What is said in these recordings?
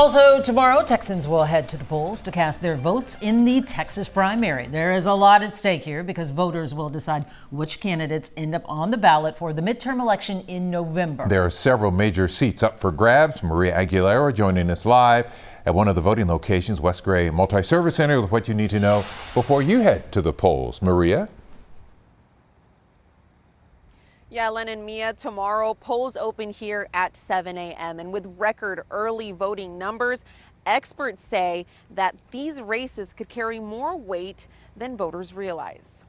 Also tomorrow, Texans will head to the polls to cast their votes in the Texas primary. There is a lot at stake here because voters will decide which candidates end up on the ballot for the midterm election in November. There are several major seats up for grabs. Maria Aguilera joining us live at one of the voting locations, West Gray Multi-Service Center, with what you need to know before you head to the polls. Maria? Yeah, Len and Mia, tomorrow polls open here at 7 a.m. And with record early voting numbers, experts say that these races could carry more weight than voters realize.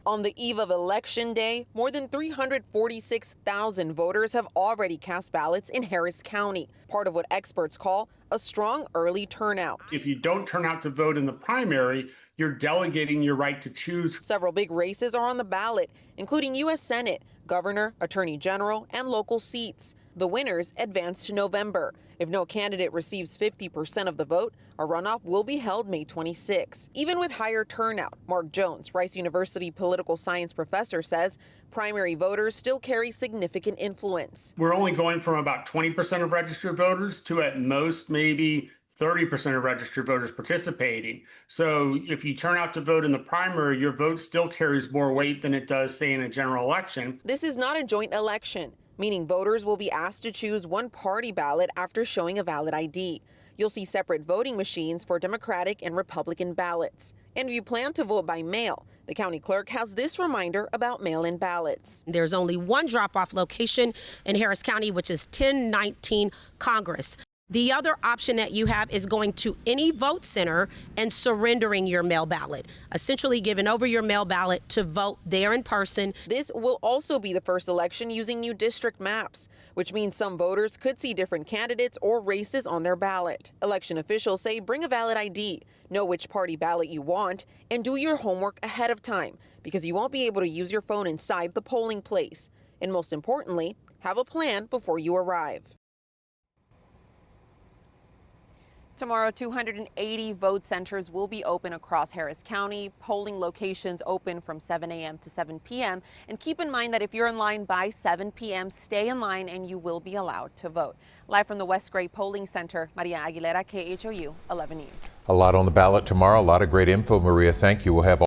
On the eve of Election Day, more than 346,000 voters have already cast ballots in Harris County, part of what experts call a strong early turnout. If you don't turn out to vote in the primary, you're delegating your right to choose. Several big races are on the ballot, including U.S. Senate, governor, attorney general, and local seats. The winners advance to November. If no candidate receives 50% of the vote, a runoff will be held May 26. Even with higher turnout, Mark Jones, Rice University political science professor, says primary voters still carry significant influence. We're only going from about 20% of registered voters to at most maybe 30% of registered voters participating. So if you turn out to vote in the primary, your vote still carries more weight than it does, say, in a general election. This is not a joint election, meaning voters will be asked to choose one party ballot after showing a valid ID. You'll see separate voting machines for Democratic and Republican ballots. And if you plan to vote by mail, the county clerk has this reminder about mail-in ballots. There's only one drop-off location in Harris County, which is 1019 Congress. The other option that you have is going to any vote center and surrendering your mail ballot, essentially giving over your mail ballot to vote there in person. This will also be the first election using new district maps, which means some voters could see different candidates or races on their ballot. Election officials say bring a valid ID, know which party ballot you want, and do your homework ahead of time because you won't be able to use your phone inside the polling place. And most importantly, have a plan before you arrive. Tomorrow, 280 vote centers will be open across Harris County. Polling locations open from 7 a.m. to 7 p.m. And keep in mind that if you're in line by 7 p.m., stay in line and you will be allowed to vote. Live from the West Gray Polling Center, Maria Aguilera, KHOU 11 News. A lot on the ballot tomorrow, a lot of great info, Maria. Thank you. We'll have